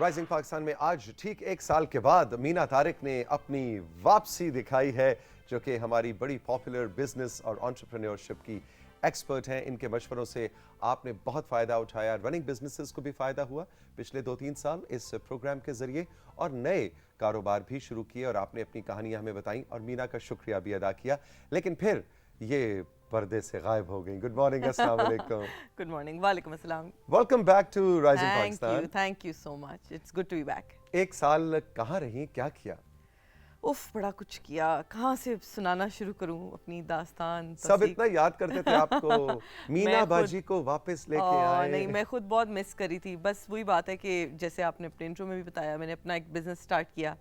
Rising Pakistan में आज ठीक 1 साल के बाद मीना तारिक ने अपनी वापसी दिखाई है, जो कि हमारी बड़ी पॉपुलर बिजनेस और एंटरप्रेन्योरशिप की एक्सपर्ट हैं। इनके मशवरों से आपने बहुत फ़ायदा उठाया, रनिंग बिजनेसेस को भी फ़ायदा हुआ पिछले 2-3 साल इस प्रोग्राम के ज़रिए, और नए कारोबार भी शुरू किए और आपने अपनी कहानियां हमें बताई और मीना का शुक्रिया भी अदा किया। लेकिन फिर ये पर्दे से गायब हो गई। गुड मॉर्निंग, अस्सलाम वालेकुम। गुड मॉर्निंग, वालेकुम अस्सलाम। Welcome back to Rising Pakistan. Thank you so much, it's good to be back. 1 साल कहाँ रही, क्या किया? उफ, बड़ा कुछ किया। कहाँ से सुनाना शुरू करूं अपनी दास्तान? सब इतना याद करते थे आपको। मीना बाजी को वापस लेके आए। नहीं, मैं खुद बहुत मिस करी थी। बस वही बात है कि जैसे आपने अपने इंट्रो में भी बताया, मैंने अपना एक बिजनेस स्टार्ट किया,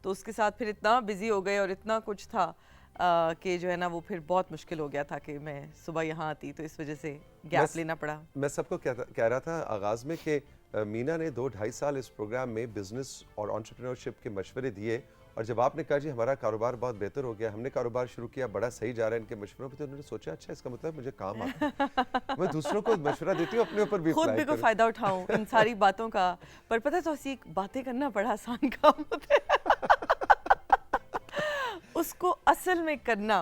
तो उसके साथ फिर इतना बिजी हो गए और इतना कुछ था कि जो है ना वो फिर बहुत मुश्किल हो गया था कि मैं सुबह यहाँ आती, तो इस वजह से गैप लेना पड़ा। मैं सबको कह रहा था आगाज में कि मीना ने 2-2.5 साल इस प्रोग्राम में बिजनेस और एंटरप्रेन्योरशिप के मशवरे दिए, और जब आपने कहा जी हमारा कारोबार बहुत बेहतर हो गया, हमने कारोबार शुरू किया, बड़ा सही जा रहा है इनके मशवरों पे, तो उन्होंने सोचा अच्छा इसका मतलब मुझे काम आता है। मैं दूसरों को मशवरा देती हूँ, अपने ऊपर भी खुद भी को फायदा उठाऊं इन सारी बातों का। पर पता है, तो बातें करना बड़ा आसान काम होता है। उसको असल में करना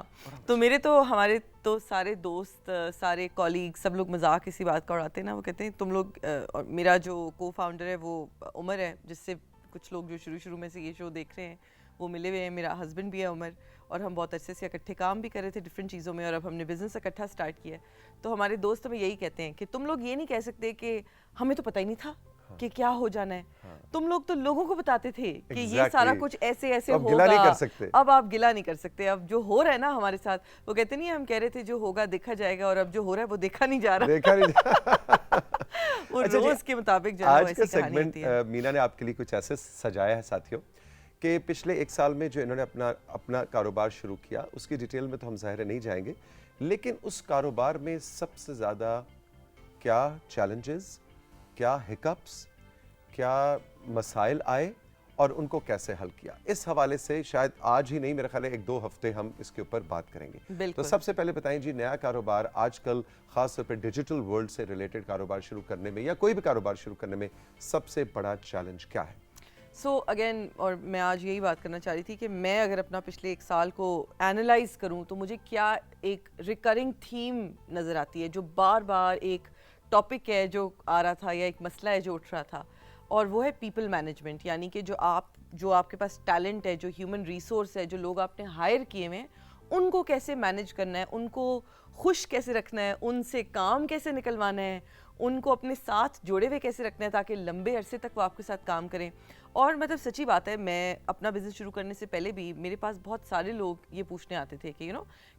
तो मेरे तो हमारे तो सारे दोस्त, सारे कॉलीग, सब लोग मजाक इसी बात का उड़ाते हैं ना। वो कहते हैं तुम लोग, और मेरा जो को फाउंडर है वो उमर है, जिससे कुछ लोग जो शुरू में से ये शो देख रहे हैं वो मिले हुए हैं। मेरा हस्बैंड भी है उमर, और हम बहुत अरसे से इकट्ठे काम भी कर रहे थे डिफरेंट चीज़ों में, और अब हमने बिजनेस इकट्ठा स्टार्ट किया है। तो हमारे दोस्त हमें यही कहते हैं कि तुम लोग ये नहीं कह सकते कि हमें तो पता ही नहीं था कि क्या हो जाना है। तुम लोग तो लोगों को बताते थे कि ये सारा कुछ ऐसे ऐसे होगा, गिला नहीं कर सकते। अब आप गिला नहीं कर सकते। अब जो हो रहा है ना हमारे साथ, वो कहते नहीं, हम कह रहे थे जो होगा देखा जाएगा, और अब जो हो रहा है वो देखा नहीं जा रहा। वो रोज के मुताबिक जो आज का सेगमेंट मीना ने आपके लिए कुछ ऐसे सजाया है साथियों कि पिछले 1 साल में जो इन्होंने अपना कारोबार शुरू किया, उसकी डिटेल में तो हम ज़ाहिर नहीं जाएंगे, लेकिन उस कारोबार में सबसे ज़्यादा क्या चैलेंजेस, क्या हिकअप्स, क्या मसाइल आए और उनको कैसे हल किया, इस हवाले से शायद आज ही नहीं, मेरा ख्याल है 1-2 हफ्ते हम इसके ऊपर बात करेंगे। तो सबसे पहले बताएं जी, नया कारोबार आजकल खासतौर पर डिजिटल वर्ल्ड से रिलेटेड कारोबार शुरू करने में या कोई भी कारोबार शुरू करने में सबसे बड़ा चैलेंज क्या है? अगेन, और मैं आज यही बात करना चाह रही थी कि मैं अगर अपना पिछले 1 साल को एनालाइज करूं तो मुझे क्या एक रिकरिंग थीम नज़र आती है, जो बार बार एक टॉपिक है जो आ रहा था, या एक मसला है जो उठ रहा था, और वो है पीपल मैनेजमेंट। यानी कि जो आपके पास टैलेंट है, जो ह्यूमन रिसोर्स है, जो लोग आपने हायर किए हुए हैं, उनको कैसे मैनेज करना है, उनको खुश कैसे रखना है, उनसे काम कैसे निकलवाना है, उनको अपने साथ जोड़े हुए कैसे रखना है ताकि लंबे अरसे तक वो आपके साथ काम करें। और मतलब सच्ची बात है, मैं अपना बिज़नेस शुरू करने से पहले भी मेरे पास बहुत सारे लोग ये पूछने आते थे कि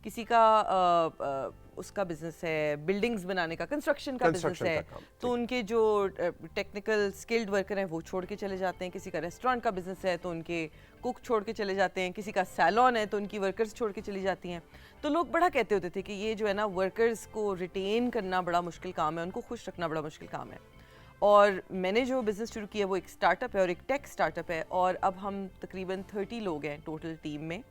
किसी का उसका बिज़नेस है, बिल्डिंग्स बनाने का, कंस्ट्रक्शन का बिज़नेस है, तो उनके जो टेक्निकल स्किल्ड वर्कर हैं वो छोड़ के चले जाते हैं। किसी का रेस्टोरेंट का बिज़नेस है तो उनके कुक छोड़ के चले जाते हैं। किसी का सैलून है तो उनकी वर्कर्स छोड़ के चली जाती हैं। तो लोग बड़ा कहते होते थे कि ये जो है ना, वर्कर्स को रिटेन करना बड़ा मुश्किल काम है, उनको खुश रखना बड़ा मुश्किल काम है। और मैंने जो बिज़नेस शुरू किया वो एक स्टार्टअप है, और एक टेक स्टार्टअप है, और अब हम तकरीबन 30 लोग हैं टोटल टीम में।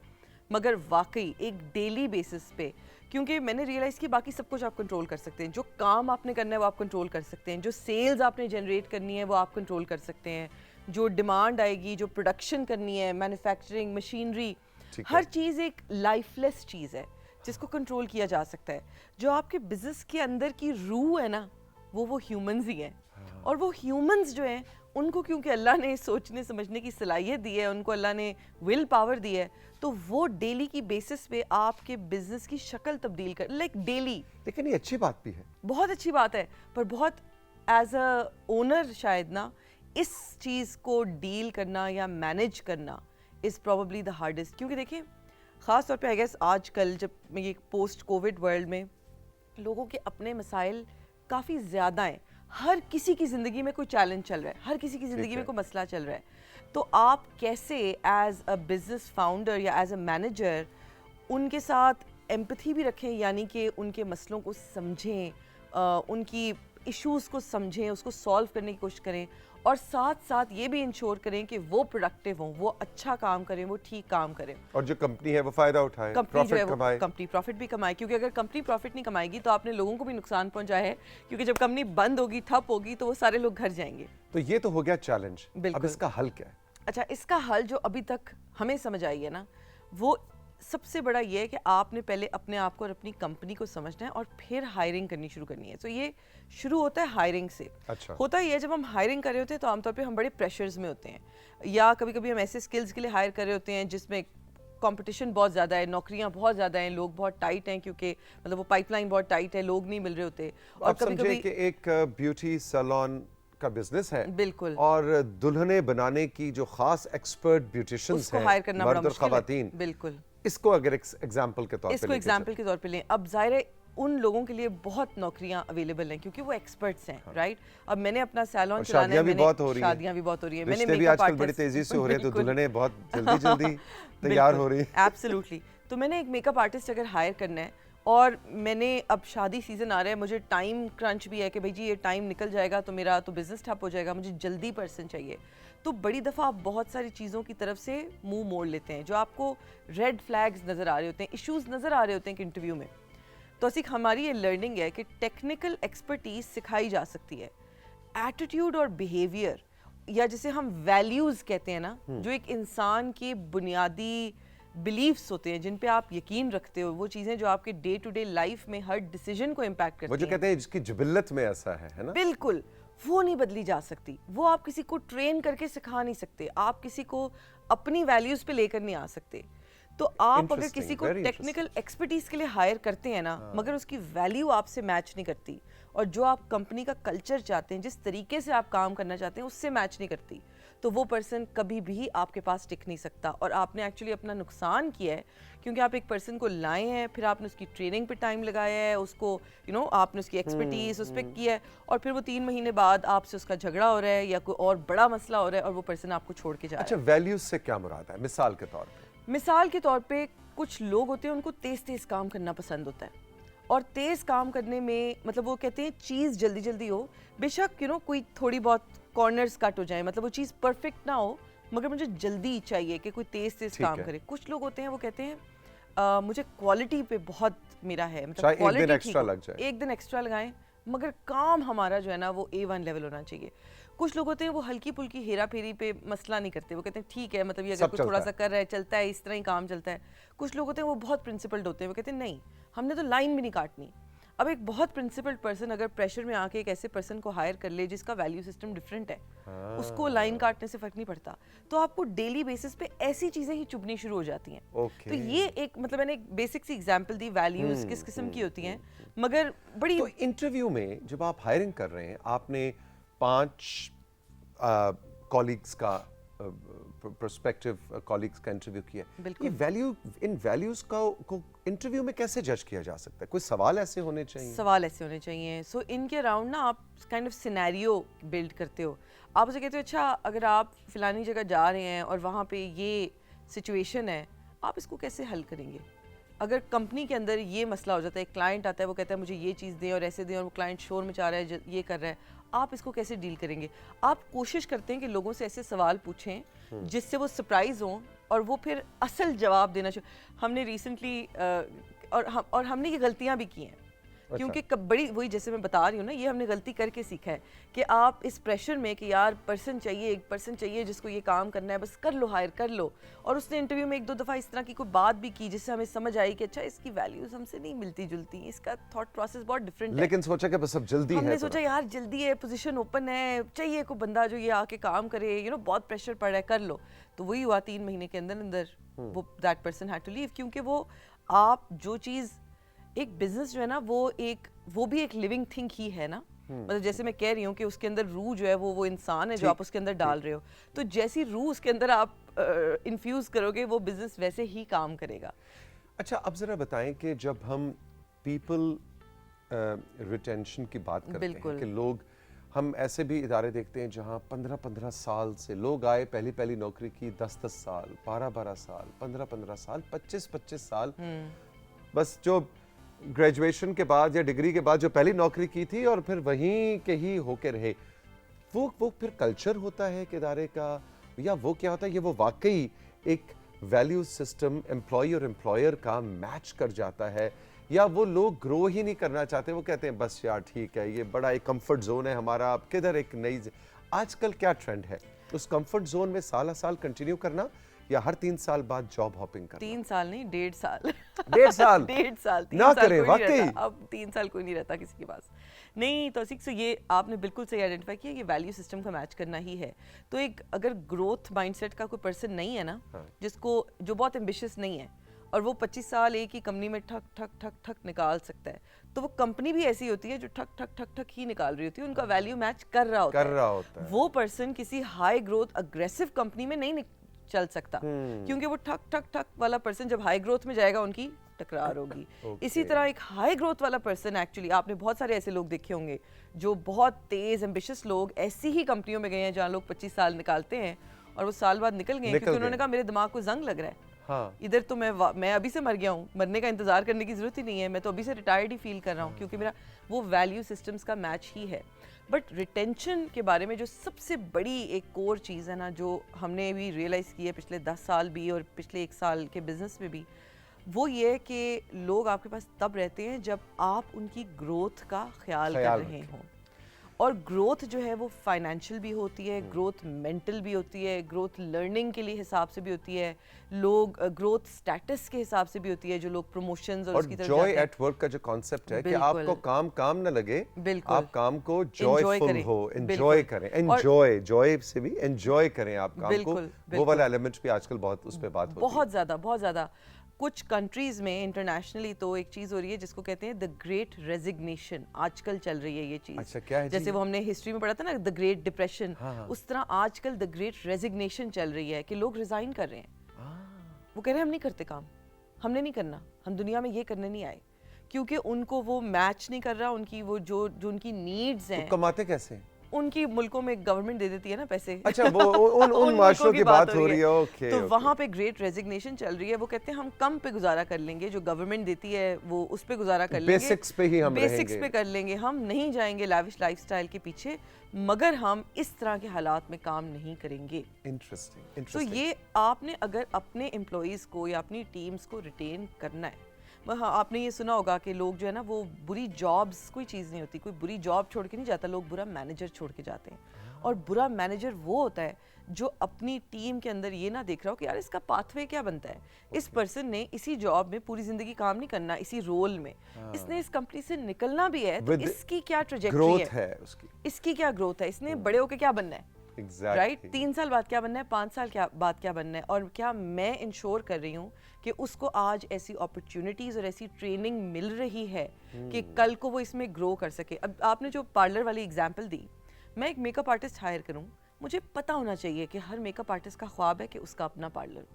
मगर वाकई एक डेली बेसिस पे, क्योंकि मैंने रियलाइज़ किया बाकी सब कुछ आप कंट्रोल कर सकते हैं। जो काम आपने करना है वो आप कंट्रोल कर सकते हैं, जो सेल्स आपने जनरेट करनी है वो आप कंट्रोल कर सकते हैं, जो डिमांड आएगी, जो प्रोडक्शन करनी है, मैन्युफैक्चरिंग, मशीनरी, हर चीज़ एक लाइफलेस चीज़ है जिसको कंट्रोल किया जा सकता है। जो आपके बिजनेस के अंदर की रूह है ना, वो ह्यूमंस ही हैं। और वो ह्यूमंस जो हैं, उनको क्योंकि अल्लाह ने सोचने समझने की सलाहियत दी है, उनको अल्लाह ने विल पावर दी है, तो वो डेली की बेसिस पे आपके बिजनेस की शक्ल तब्दील कर, लाइक डेली। लेकिन ये अच्छी बात भी है, बहुत अच्छी बात है, पर बहुत एज अ ओनर शायद ना इस चीज़ को डील करना या मैनेज करना इज़ प्रॉबली द हार्डेस्ट। क्योंकि देखिए, ख़ास तौर पे आई गेस आजकल जब ये पोस्ट कोविड वर्ल्ड में लोगों के अपने मसाइल काफ़ी ज़्यादा हैं। हर किसी की ज़िंदगी में कोई चैलेंज चल रहा है, हर किसी की ज़िंदगी में कोई मसला चल रहा है। तो आप कैसे एज अ बिज़नेस फाउंडर या एज अ मैनेजर उनके साथ एम्पैथी भी रखें, यानी कि उनके मसलों को समझें, उनकी इश्यूज़ को समझें, उसको सॉल्व करने की कोशिश करें, और साथ साथ ये भी इंश्योर करें कि वो प्रोडक्टिव हों, वो अच्छा काम करें, वो ठीक काम करें, और जो कंपनी है वो फायदा उठाए, कंपनी जो है प्रॉफिट कमाए। कंपनी प्रॉफिट भी कमाए, क्योंकि अगर कंपनी प्रॉफिट नहीं कमाएगी तो आपने लोगों को भी नुकसान पहुंचाया है, क्योंकि जब कंपनी बंद होगी, ठप होगी, तो वो सारे लोग घर जाएंगे। तो ये तो हो गया चैलेंज, अब बिल्कुल। इसका हल क्या है? अच्छा, इसका हल जो अभी तक हमें समझ आई है ना, वो सबसे बड़ा ये है कि आपने पहले अपने आप को और अपनी कंपनी को समझना है और फिर हायरिंग करनी शुरू करनी है। तो ये शुरू होता है हायरिंग से। अच्छा। होता ये है, जब हम हायरिंग कर रहे होते हैं तो आमतौर पे हम बड़े प्रेशर्स में होते हैं, या कभी कभी हम ऐसे स्किल्स के लिए हायर कर रहे होते हैं जिसमें कंपटीशन बहुत ज़्यादा है, नौकरियां बहुत ज़्यादा हैं, लोग बहुत टाइट हैं, क्योंकि मतलब वो पाइपलाइन बहुत टाइट है, लोग नहीं मिल रहे होते। और आप कभी समझे कभी कि एक ब्यूटी सैलून का बिजनेस है, बिल्कुल, और दुल्हने बनाने की जो खास एक्सपर्ट ब्यूटिशियंस उसको हैं, हायर करना बड़ा मर्द और मुश्किल है। खवातीन, बिल्कुल, इसको अगर एग्जांपल के तौर पे इसको लेके एग्जाम्पल के तौर पे लें, अब जाहिर है उन लोगों के लिए बहुत नौकरियां अवेलेबल हैं, क्योंकि वो एक्सपर्ट्स हैं, राइट? अब मैंने अपना सैलून और चलाना है, शादियां भी बहुत हो रही हैं, शादियां भी बहुत हो रही हैं, मैंने रिश्ते भी मेकअप आजकल बड़ी तेजी से हो रहे हैं, तो दुल्हने बहुत जल्दी जल्दी तैयार हो रही हैं। एब्सोल्युटली। तो मैंने एक मेकअप आर्टिस्ट अगर हायर करना है, और मैंने अब शादी सीजन आ रहा है, मुझे टाइम क्रंच भी है कि भाई जी ये टाइम निकल जाएगा तो मेरा तो बिजनेस ठप हो जाएगा, मुझे जल्दी पर्सन चाहिए, तो बड़ी दफ़ा आप बहुत सारी चीज़ों की तरफ से मुंह मोड़ लेते हैं, जो आपको रेड फ्लैग्स नज़र आ रहे होते हैं, इश्यूज नज़र आ रहे होते हैं कि इंटरव्यू में। तो ऐसी हमारी ये लर्निंग है कि टेक्निकल एक्सपर्टीज सिखाई जा सकती है, एटीट्यूड और बिहेवियर, या जिसे हम वैल्यूज़ कहते हैं ना, जो एक इंसान के बुनियादी बिलीफ्स होते हैं, जिन पे आप यकीन रखते हो, वो चीज़ें जो आपके डे टू डे लाइफ में हर डिसीजन को इम्पैक्ट करती वो जो हैं, कहते हैं जिसकी जिबिल्लत में ऐसा है ना, बिल्कुल, वो नहीं बदली जा सकती। वो आप किसी को ट्रेन करके सिखा नहीं सकते, आप किसी को अपनी वैल्यूज़ पे लेकर नहीं आ सकते। तो आप अगर किसी को very टेक्निकल एक्सपर्टीज के लिए हायर करते हैं ना, मगर उसकी वैल्यू आपसे मैच नहीं करती, और जो आप कंपनी का कल्चर चाहते हैं, जिस तरीके से आप काम करना चाहते हैं, उससे मैच नहीं करती, तो वो पर्सन कभी भी आपके पास टिक नहीं सकता, और आपने एक्चुअली अपना नुकसान किया है, क्योंकि आप एक पर्सन को लाए हैं, फिर आपने उसकी ट्रेनिंग पे टाइम लगाया है, उसको आपने उसकी एक्सपर्टीज उस पर किया है, और फिर वो 3 महीने बाद आपसे उसका झगड़ा हो रहा है या कोई और बड़ा मसला हो रहा है, और वो पर्सन आपको छोड़ के जा रहा है। अच्छा, वैल्यूज से क्या मुराद है? मिसाल के तौर पे मिसाल के तौर पे कुछ लोग होते हैं, उनको तेज तेज काम करना पसंद होता है, और तेज काम करने में मतलब वो कहते हैं चीज़ जल्दी जल्दी हो, बेशक कोई थोड़ी बहुत कॉर्नर्स कट हो जाए, मतलब वो चीज़ परफेक्ट ना हो, मगर मुझे जल्दी चाहिए कि कोई तेज तेज काम करे। कुछ लोग होते हैं वो कहते हैं मुझे क्वालिटी पे बहुत मेरा है, मतलब एक दिन एक्स्ट्रा लग जाए, एक दिन एक्स्ट्रा लगाएं, मगर काम हमारा जो है ना वो A1 लेवल होना चाहिए। कुछ लोग होते हैं वो हल्की पुल्की हेरा फेरी पे मसला नहीं करते, वो कहते हैं ठीक है, मतलब ये अगर कोई थोड़ा सा कर रहा है, चलता है, इस तरह ही काम चलता है। कुछ लोग होते हैं वो बहुत प्रिंसिपल्ड होते हैं, वो कहते हैं नहीं, हमने तो लाइन भी नहीं काटनी। अब एक बहुत प्रिंसिपल्ड पर्सन अगर प्रेशर में आके एक ऐसे पर्सन को हायर कर ले जिसका वैल्यू सिस्टम डिफरेंट है, उसको लाइन काटने से फर्क नहीं पड़ता, तो आपको डेली बेसिस पे ऐसी चीजें ही चुभनी शुरू हो जाती हैं। तो ये एक मतलब मैंने एक बेसिक सी एग्जांपल दी, वैल्यूज किस किस्म की होती हैं, मगर बड़ी। तो इंटरव्यू में जब आप हायरिंग कर रहे हैं, आपने 5 कॉलीग्स का प्रोस्पेक्टिव कॉलीग्स का इंटरव्यू किया, ये इन वैल्यूज को इंटरव्यू में कैसे जज किया जा सकता है? कोई सवाल ऐसे होने चाहिए? सवाल ऐसे होने चाहिए। सो इनके अराउंड ना आप काइंड ऑफ सिनेरियो बिल्ड करते हो, आप उसे कहते हो अच्छा अगर आप फिलानी जगह जा रहे हैं और वहाँ पे ये सिचुएशन है, आप इसको कैसे हल करेंगे? अगर कंपनी के अंदर ये मसला हो जाता है, एक क्लाइंट आता है, वो कहता है मुझे ये चीज़ दें और ऐसे दें, और वो क्लाइंट शोर मचा रहा है, ये कर रहा है, आप इसको कैसे डील करेंगे? आप कोशिश करते हैं कि लोगों से ऐसे सवाल पूछें जिससे वो सरप्राइज हों और वो फिर असल जवाब देना शुरू। हमने रिसेंटली और हमने ये गलतियां भी की हैं, क्योंकि बड़ी वही जैसे मैं बता रही हूँ ना, ये हमने गलती करके सीखा है कि आप इस प्रेशर में कि यार पर्सन चाहिए, एक पर्सन चाहिए जिसको ये काम करना है, बस कर लो, हायर कर लो। और उसने इंटरव्यू में 1-2 दफ़ा इस तरह की कोई बात भी की जिससे हमें समझ आई कि अच्छा इसकी वैल्यूज हमसे नहीं मिलती जुलती, इसका थॉट प्रोसेस बहुत डिफरेंट है। लेकिन सोचा कि बस अब जल्दी है, हमने सोचा यार जल्दी है, पोजीशन ओपन है, चाहिए कोई बंदा जो ये आके काम करे, बहुत प्रेशर पड़ रहा है, कर लो। तो वही हुआ, 3 महीने के अंदर अंदर वो that person had to leave, क्योंकि वो आप जो चीज़ एक बिजनेस जो है ना वो भी एक लिविंग थिंग ही है ना, मतलब जैसे मैं कह रही हूँ कि उसके अंदर रूह जो है वो इंसान है जो आप उसके अंदर डाल रहे हो, तो जैसी रूह उसके अंदर आप इन्फ्यूज करोगे वो बिजनेस वैसे ही काम करेगा। अच्छा, अब जरा बताएं कि जब हम पीपल रिटेंशन की बात करते हैं कि लोग, हम ऐसे भी इदारे देखते हैं जहां 15-15 साल से लोग आए, पहली नौकरी की 10-10 साल, 12-12 साल, 15-15 साल, 25-25 साल, बस जो ग्रेजुएशन के बाद या डिग्री के बाद जो पहली नौकरी की थी और फिर वहीं के ही होके रहे। वो फिर कल्चर होता है एक इदारे का, या वो क्या होता है, ये वो वाकई एक वैल्यू सिस्टम एम्प्लॉय और एम्प्लॉयर का मैच कर जाता है, या वो लोग ग्रो ही नहीं करना चाहते, वो कहते हैं बस यार ठीक है, ये बड़ा एक कंफर्ट जोन है हमारा, अब किधर एक नई। आजकल क्या ट्रेंड है, उस कंफर्ट जोन में साल साल कंटिन्यू करना, या हर 3 साल बाद जॉब हॉपिंग करना? 3 साल नहीं, 1.5 साल। 1.5 साल 1.5 साल, 3 ना साल करें, कोई नहीं वाकई? रहता। अब 3 साल कोई नहीं रहता किसी के पास। नहीं तो सिक्स, ये आपने बिल्कुल सही आइडेंटिफाई किया, ये वैल्यू सिस्टम का मैच करना ही है। तो एक अगर ग्रोथ माइंडसेट का कोई पर्सन नहीं है ना, जिसको जो बहुत एम्बिशियस नहीं है और वो 25 साल एक ही कंपनी में ठक ठक ठक ठक निकाल सकता है, तो वो कंपनी भी ऐसी होती है जो ठक ठक ठक ठक ही निकाल रही होती है, उनका वैल्यू मैच कर रहा होता है। वो पर्सन किसी हाई ग्रोथ अग्रेसिव कंपनी में नहीं चल सकता, क्योंकि वो ठक ठक ठक वाला पर्सन जब हाई ग्रोथ में जाएगा उनकी टकरार होगी। इसी तरह एक हाई ग्रोथ वाला पर्सन, एक्चुअली आपने बहुत सारे ऐसे लोग देखे होंगे जो बहुत तेज एम्बिशियस लोग ऐसी ही कंपनियों में गए हैं जहाँ लोग 25 साल निकालते हैं और वो साल बाद निकल गए क्योंकि उन्होंने कहा मेरे दिमाग को जंग लग रहा है। हाँ। इधर तो मैं अभी से मर गया हूँ, मरने का इंतजार करने की जरूरत ही नहीं है, मैं तो अभी से रिटायर्ड ही फील कर रहा हूँ, क्योंकि मेरा वो वैल्यू सिस्टम्स का मैच ही है। बट रिटेंशन के बारे में जो सबसे बड़ी एक कोर चीज़ है ना, जो हमने भी रियलाइज़ की है पिछले 10 साल भी और पिछले 1 साल के बिजनेस में भी, वो ये है कि लोग आपके पास तब रहते हैं जब आप उनकी ग्रोथ का ख्याल कर रहे हों। और ग्रोथ जो है वो फाइनेंशियल भी होती है, ग्रोथ मेंटल भी होती है, ग्रोथ लर्निंग के लिए हिसाब से भी होती है, लोग ग्रोथ स्टेटस के हिसाब से भी होती है, जो लोग प्रमोशंस और उसकी तरफ जॉय एट वर्क का जो कॉन्सेप्ट है कि आपको काम ना लगे, आप काम को जॉयफुल हो, एंजॉय करें, जॉय से भी एंजॉय करें आप काम को। वो वाला एलिमेंट भी आजकल बहुत उस पे बात होती है, बहुत ज्यादा। कुछ कंट्रीज में इंटरनेशनली तो एक चीज हो रही है जिसको कहते हैं द ग्रेट रेजिग्नेशन, आजकल चल रही है ये चीज। अच्छा, क्या है? जैसे वो हमने हिस्ट्री में पढ़ा था ना, द ग्रेट डिप्रेशन, उस तरह आजकल द ग्रेट रेजिग्नेशन चल रही है कि लोग रिजाइन कर रहे हैं। वो कह रहे हैं हम नहीं करते काम, हमने नहीं करना, हम दुनिया में ये करने नहीं आए, क्योंकि उनको वो मैच नहीं कर रहा, उनकी वो जो उनकी नीड्स हैं। तो कमाते कैसे? उनकी मुल्कों में गवर्नमेंट दे देती है ना पैसे। अच्छा, वो उन माशरों की बात हो रही है। ओके, तो वहाँ पे ग्रेट रेजिग्नेशन चल रही है। वो कहते हैं हम कम पे गुजारा कर लेंगे, जो गवर्नमेंट देती है वो उस पे गुजारा कर लेंगे, बेसिक्स पे ही हम बेसिक्स पे कर लेंगे, हम नहीं जाएंगे लैविश लाइफस्टाइल के पीछे, मगर हम इस तरह के हालात में काम नहीं करेंगे। इंटरेस्टिंग। तो ये आपने अगर अपने एम्प्लॉइज को या अपनी टीम्स को रिटेन करना है, हाँ, आपने ये सुना होगा कि लोग जो है ना, वो बुरी जॉब्स कोई चीज़ नहीं होती, कोई बुरी जॉब छोड़ के नहीं जाता, लोग बुरा मैनेजर छोड़ के जाते हैं। और बुरा मैनेजर वो होता है जो अपनी टीम के अंदर ये ना देख रहा हो कि यार इसका पाथवे क्या बनता है, इस पर्सन ने इसी जॉब में पूरी जिंदगी काम नहीं करना, इसी रोल में इसने इस कंपनी से निकलना भी है, तो इसकी क्या ट्रैजेक्टरी है उसकी, इसकी क्या ग्रोथ है, इसने बड़े होकर क्या बनना है, राइट? 3 साल बाद क्या बनना है, 5 साल बाद क्या बनना है, और क्या मैं इंश्योर कर रही हूँ कि उसको आज ऐसी अपॉर्चुनिटीज और ऐसी ट्रेनिंग मिल रही है कि कल को वो इसमें ग्रो कर सके। अब आपने जो पार्लर वाली एग्जांपल दी, मैं एक मेकअप आर्टिस्ट हायर करूँ, मुझे पता होना चाहिए कि हर मेकअप आर्टिस्ट का ख्वाब है कि उसका अपना पार्लर,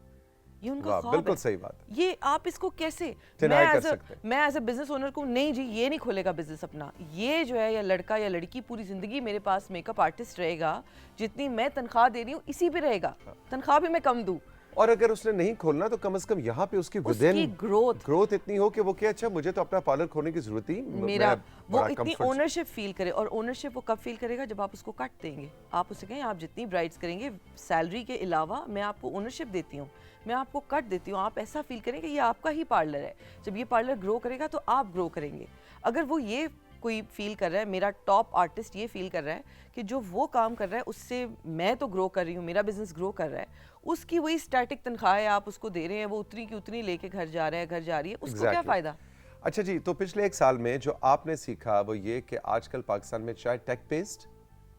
ये उनका ख्वाब बिल्कुल है। सही बात। ये आप इसको कैसे, मैं एज अ बिजनेस ओनर को, नहीं जी ये नहीं खोलेगा बिजनेस अपना, ये जो है या लड़का या लड़की पूरी जिंदगी मेरे पास मेकअप आर्टिस्ट रहेगा, जितनी मैं तनख्वाह दे रही हूँ इसी पे रहेगा, तनख्वाह भी मैं कम दूं, और अगर उसने नहीं खोलना तो कम से कम यहाँ पे उसकी ग्रोथ इतनी हो कि वो क्या, अच्छा मुझे तो अपना पार्लर खोलने की जरूरत ही, मेरा वो इतनी ओनरशिप फील करे। और ओनरशिप वो कब फील करेगा, जब आप उसको कट देंगे, आप उसे कहें आप जितनी ब्राइड्स करेंगे सैलरी के अलावा मैं आपको ओनरशिप देती हूँ, मैं आपको कट देती हूँ, आप ऐसा फील करें कि ये आपका ही पार्लर है। जब ये पार्लर ग्रो करेगा तो आप ग्रो करेंगे। अगर वो ये कोई फील कर रहा है, मेरा टॉप आर्टिस्ट ये फील कर रहा है कि जो वो काम कर रहा है उससे मैं तो ग्रो कर रही हूँ, मेरा बिजनेस ग्रो कर रहा है, उसकी वही स्टैटिक तनख्वाह है, आप उसको दे रहे हैं, वो उतनी की उतनी लेके घर जा रहा है, घर जा रही है, उसको क्या फायदा? अच्छा जी, तो पिछले 1 साल में जो आपने सीखा वो ये कि आजकल पाकिस्तान में चाहे टेक बेस्ड,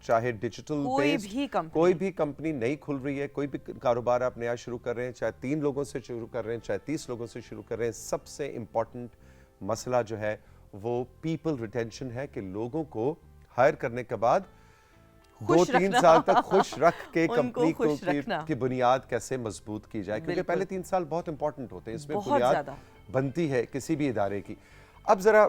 चाहे डिजिटल बेस्ड, कोई भी कंपनी नहीं खुल रही है, कोई भी कारोबार आप नया शुरू कर रहे हैं, चाहे 3 लोगों से शुरू कर रहे हैं, चाहे 30 लोगों से शुरू कर रहे हैं, सबसे इंपॉर्टेंट मसला जो है वो पीपल रिटेंशन है, कि लोगों को हायर करने के बाद 2-3 साल तक खुश रख के कंपनी को की बुनियाद कैसे मजबूत की जाए, क्योंकि पहले 3 साल बहुत इंपॉर्टेंट होते हैं, इसमें बुनियाद बनती है किसी भी इदारे की। अब जरा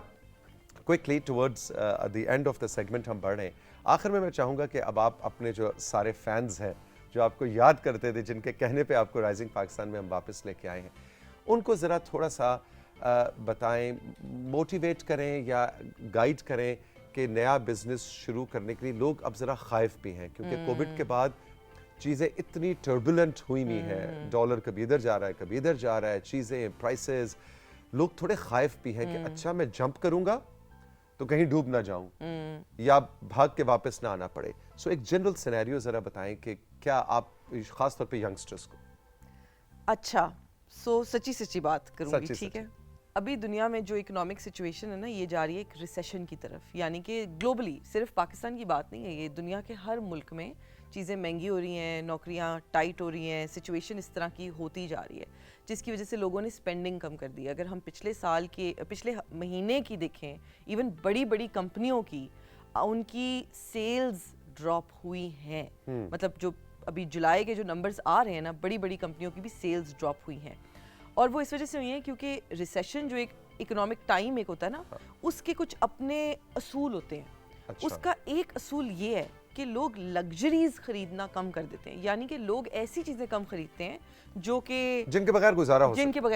quickly towards the end of the segment हम बढ़ रहे हैं। आखिर में मैं चाहूँगा कि अब आप अपने जो सारे फैंस हैं जो आपको याद करते थे, जिनके कहने पे आपको राइजिंग पाकिस्तान में हम वापस लेके आए हैं, उनको ज़रा थोड़ा सा बताएं, मोटिवेट करें या गाइड करें कि नया बिजनेस शुरू करने के लिए लोग अब ज़रा खाइफ भी हैं, क्योंकि कोविड के बाद चीज़ें इतनी टर्बुलेंट हुई हुई हैं, डॉलर कभी इधर जा रहा है कभी इधर जा रहा है, चीज़ें प्राइसेस, लोग थोड़े खाइफ भी हैं कि अच्छा मैं जंप करूंगा तो कहीं डूब ना जाऊं या भाग के वापस ना आना पड़े। सो एक जनरल सिनेरियो ज़रा बताएं कि क्या आप खास तौर पे यंगस्टर्स को। अच्छा, सो सच्ची बात करूंगी, सच्ची ठीक है। अभी दुनिया में जो इकोनॉमिक सिचुएशन है ना, ये जा रही है एक रिसेशन की तरफ, यानी कि ग्लोबली, सिर्फ पाकिस्तान की बात नहीं है, ये दुनिया के हर मुल्क में चीज़ें महंगी हो रही हैं, नौकरियां टाइट हो रही हैं, सिचुएशन इस तरह की होती जा रही है, जिसकी वजह से लोगों ने स्पेंडिंग कम कर दी है। अगर हम पिछले महीने की देखें, इवन बड़ी बड़ी कंपनियों की, उनकी सेल्स ड्रॉप हुई हैं। मतलब जो अभी जुलाई के जो नंबर्स आ रहे हैं ना, बड़ी बड़ी कंपनियों की भी सेल्स ड्रॉप हुई हैं, और वो इस वजह से हुई है क्योंकि रिसेशन जो एक इकोनॉमिक टाइम एक होता है ना, उसके कुछ अपने असूल होते हैं। अच्छा। उसका एक असूल ये है कि लोग लग्जरीज खरीदना कम कर देते हैं, यानी कि लोग ऐसी चीज़ें कम खरीदते हैं जो कि जिनके बगैर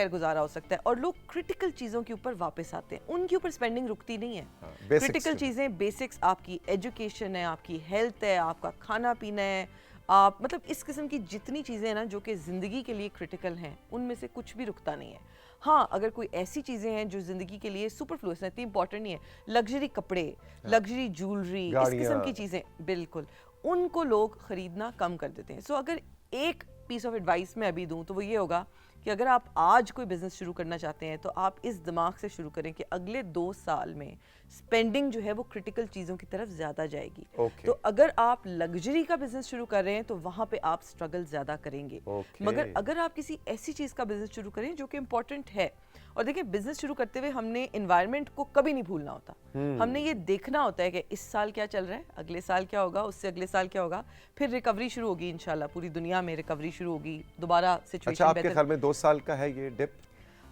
गुजारा हो सकता है, और लोग क्रिटिकल चीज़ों के ऊपर वापस आते हैं, उनके ऊपर स्पेंडिंग रुकती नहीं है। क्रिटिकल चीज़ें, बेसिक्स, आपकी एजुकेशन है, आपकी हेल्थ है, आपका खाना पीना है, आप मतलब इस किस्म की जितनी चीज़ें हैं ना जो कि ज़िंदगी के लिए क्रिटिकल हैं, उनमें से कुछ भी रुकता नहीं है। हाँ, अगर कोई ऐसी चीज़ें हैं जो ज़िंदगी के लिए सुपरफ्लुअस हैं, इतनी इंपॉर्टेंट नहीं है, लग्जरी कपड़े, लग्जरी ज्वेलरी, इस किस्म की चीज़ें, बिल्कुल उनको लोग ख़रीदना कम कर देते हैं। सो अगर एक पीस ऑफ एडवाइस मैं अभी दूँ तो वो ये होगा कि अगर आप आज कोई बिज़नेस शुरू करना चाहते हैं तो आप इस दिमाग से शुरू करें कि अगले 2 साल में स्पेंडिंग जो है वो क्रिटिकल चीज़ों की तरफ ज़्यादा जाएगी। तो अगर आप लग्जरी का बिज़नेस शुरू कर रहे हैं तो वहाँ पे आप स्ट्रगल ज़्यादा करेंगे। मगर अगर आप किसी ऐसी चीज़ का बिज़नेस शुरू करें जो कि इम्पॉर्टेंट है, और देखिए बिज़नेस शुरू करते हुए हमने इन्वायरमेंट को कभी नहीं भूलना होता। हमने ये देखना होता है कि इस साल क्या चल रहा है, अगले साल क्या होगा, उससे अगले साल क्या होगा, फिर रिकवरी शुरू होगी इंशाल्लाह, पूरी दुनिया में रिकवरी शुरू होगी, दोबारा सिचुएशन। अच्छा, आपके ख्याल में 2 साल का है ये डिप?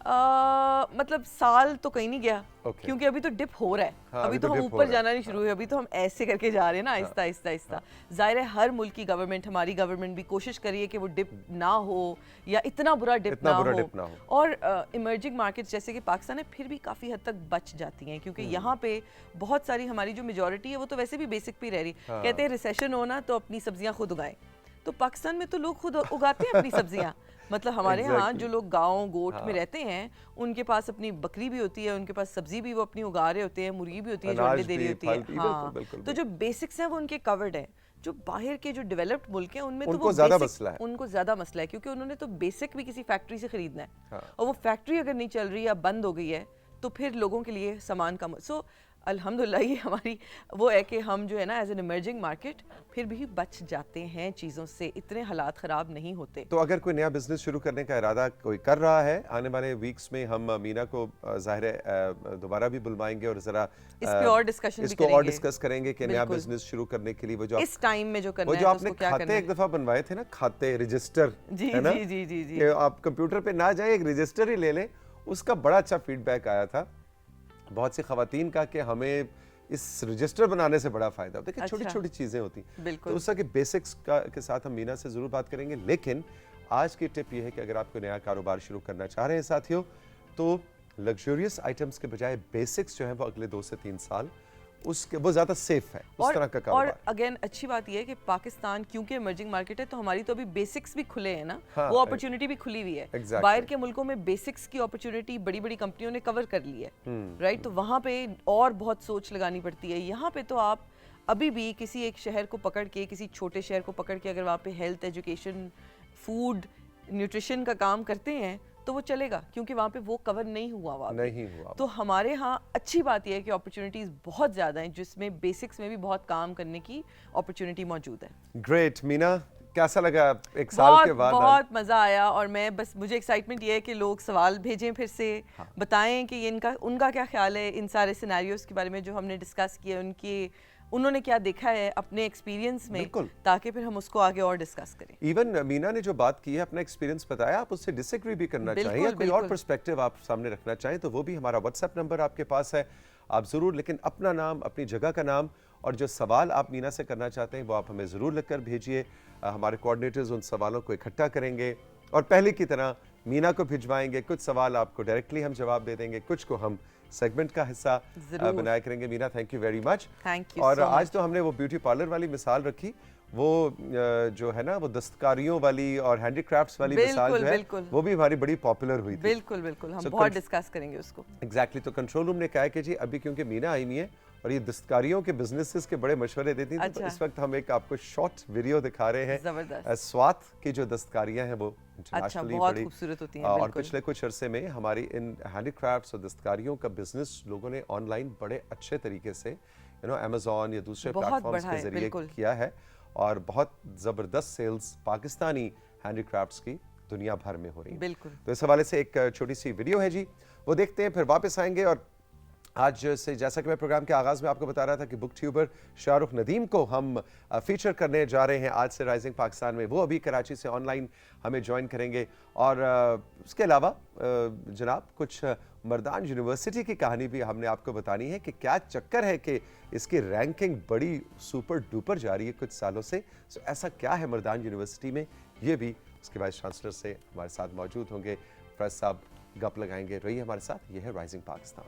मतलब साल तो कहीं नहीं गया, क्योंकि अभी तो डिप हो रहा है। हाँ, अभी तो हम ऊपर जाना नहीं शुरू हुए, अभी तो हम ऐसे करके जा रहे हैं ना, आहिस्ता आहिस्ता आहिस्ता। जाहिर है हर मुल्क की गवर्नमेंट, हमारी गवर्नमेंट भी कोशिश करिए कि वो डिप ना हो या इतना बुरा डिप ना हो। और इमर्जिंग मार्केट्स जैसे कि पाकिस्तान है, फिर भी काफ़ी हद तक बच जाती हैं, क्योंकि यहाँ पे बहुत सारी हमारी जो मेजोरिटी है वो तो वैसे भी बेसिक पे रह रही। कहते हैं रिसेशन हो ना तो अपनी सब्जियाँ खुद उगाएं, तो पाकिस्तान में तो लोग खुद उगाते हैं अपनी सब्जियाँ। मतलब हमारे यहाँ जो लोग गांव गोट में रहते हैं, उनके पास अपनी बकरी भी होती है, उनके पास सब्जी भी वो अपनी उगा रहे होते हैं, मुर्गी भी होती है जो अंडे दे रही होती है। हाँ, तो जो बेसिक्स हैं वो उनके कवर्ड हैं। जो बाहर के जो डेवलप्ड मुल्क हैं उनमें तो वो उनको ज़्यादा मसला है, क्योंकि उन्होंने तो बेसिक भी किसी फैक्ट्री से खरीदना है, और वो फैक्ट्री अगर नहीं चल रही या बंद हो गई है तो फिर लोगों के लिए सामान कम। सो अल्हम्दुलिल्लाह ये हमारी वो है कि हम जो है ना एज एन इमर्जिंग मार्केट फिर भी बच जाते हैं चीज़ों से, इतने हालात ख़राब नहीं होते। तो अगर कोई नया बिजनेस शुरू करने का इरादा कोई कर रहा है, आने वाले वीक्स में हम मीना को ज़ाहिर है दोबारा भी बुलवाएंगे और ज़रा इस पे और डिस्कस करेंगे कि नया बिजनेस शुरू करने के लिए वो जो इस टाइम में जो करना है, जो आपने खाते एक दफ़ा बनवाए थे ना, खाते रजिस्टर, है ना, जी, आप कंप्यूटर पे ना जाए, एक रजिस्टर ही ले लें, उसका बड़ा अच्छा फीडबैक आया था बहुत सी खवातीन का कि हमें इस रजिस्टर बनाने से बड़ा फायदा होता है। कि छोटी छोटी चीज़ें होती हैं, तो उसका के बेसिक्स के साथ हम मीना से ज़रूर बात करेंगे। लेकिन आज की टिप ये है कि अगर आप कोई नया कारोबार शुरू करना चाह रहे हैं साथियों, तो लग्जरियस आइटम्स के बजाय बेसिक्स जो है वो अगले 2 से 3 साल उसके वो ज़्यादा सेफ है उस तरह का कारोबार। और अगेन अच्छी बात यह है कि पाकिस्तान क्योंकि इमर्जिंग मार्केट है, तो हमारी तो अभी बेसिक्स भी खुले हैं ना, वो अपॉर्चुनिटी भी खुली हुई है। बाहर के मुल्कों में बेसिक्स की अपॉर्चुनिटी बड़ी बड़ी कंपनियों ने कवर कर ली है, राइट, तो वहाँ पे और बहुत सोच लगानी पड़ती है। यहाँ पे तो आप अभी भी किसी एक शहर को पकड़ के, किसी छोटे शहर को पकड़ के अगर वहाँ पे हेल्थ, एजुकेशन, फूड, न्यूट्रिशन का काम करते हैं तो वो चलेगा, क्योंकि वहाँ पे वो कवर नहीं हुआ। तो हमारे यहाँ अच्छी बात यह है कि अपॉर्चुनिटीज बहुत ज़्यादा हैं, जिसमें बेसिक्स में भी बहुत काम करने की अपॉर्चुनिटी मौजूद है। ग्रेट मीना, कैसा लगा एक साल के बाद? बहुत मज़ा आया, और मैं बस मुझे एक्साइटमेंट ये है कि लोग सवाल भेजें फिर से, बताएं कि उनका क्या ख्याल है इन सारे सिनेरियोज के बारे में जो हमने डिस्कस किए, उन्होंने क्या देखा है अपने एक्सपीरियंस में, ताकि फिर हम उसको आगे और डिस्कस करें। इवन मीना ने जो बात की है, अपना एक्सपीरियंस बताया, आप उससे डिसएग्री भी करना चाहिए या कोई और पर्सपेक्टिव आप सामने रखना चाहें तो वो भी हमारा व्हाट्सएप नंबर आपके पास है, आप ज़रूर, लेकिन अपना नाम, अपनी जगह का नाम और जो सवाल आप मीना से करना चाहते हैं वो आप हमें ज़रूर लिखकर भेजिए। हमारे कोऑर्डिनेटर्स उन सवालों को इकट्ठा करेंगे और पहले की तरह मीना को भिजवाएंगे। कुछ सवाल आपको डायरेक्टली हम जवाब दे देंगे, कुछ को हम सेगमेंट का हिस्सा जरूर। बनाया करेंगे। Meena, thank you very much. Thank you और so आज much। तो हमने वो ब्यूटी पार्लर वाली मिसाल रखी, वो जो है ना वो दस्तकारियों वाली और हैंडीक्राफ्ट्स वाली मिसाल बिल्कुल, जो है बिल्कुल। वो भी हमारी बड़ी पॉपुलर हुई थी। बिल्कुल बिल्कुल, हम So, बहुत conf- डिस्कस करेंगे उसको। एग्जैक्टली तो कंट्रोल रूम ने कहा है कि जी अभी क्योंकि मीना आई हुई है और ये दस्तकारियों के बिजनेसेस के बड़े मशवरे देती हैं, तो अच्छा। इस वक्त हम एक आपको शॉर्ट वीडियो दिखा रहे हैं। जबरदस्त। स्वात की जो दस्तकारियां हैं वो अच्छा, इंटरनेशनली बहुत बड़ी खूबसूरत होती हैं। और बिल्कुल। पिछले कुछ अरसे में हमारी इन हैंडीक्राफ्ट्स और दस्तकारियों का बिजनेस लोगों ने ऑनलाइन बड़े अच्छे तरीके से अमेज़न या दूसरे बहुत प्लेटफॉर्म्स बढ़ा के है, जरिए बिल्कुल। किया है और बहुत ज़बरदस्त सेल्स पाकिस्तानी हैंडीक्राफ्ट्स की दुनिया भर में हो रही है। बिल्कुल। तो इस हवाले से एक छोटी सी वीडियो है जी, वो देखते हैं, फिर वापस आएंगे। और आज से जैसा कि मैं प्रोग्राम के आगाज़ में आपको बता रहा था कि बुक ट्यूबर शाहरुख नदीम को हम फीचर करने जा रहे हैं आज से राइजिंग पाकिस्तान में। वो अभी कराची से ऑनलाइन हमें ज्वाइन करेंगे। और उसके अलावा जनाब कुछ मर्दान यूनिवर्सिटी की कहानी भी हमने आपको बतानी है कि क्या चक्कर है कि इसकी रैंकिंग बड़ी सुपर डुपर जा रही है कुछ सालों से। सो ऐसा क्या है मर्दान यूनिवर्सिटी में, ये भी उसके वाइस चांसलर से हमारे साथ मौजूद होंगे। फैज साहब गप लगाएंगे। रहिए हमारे साथ, ये है राइजिंग पाकिस्तान।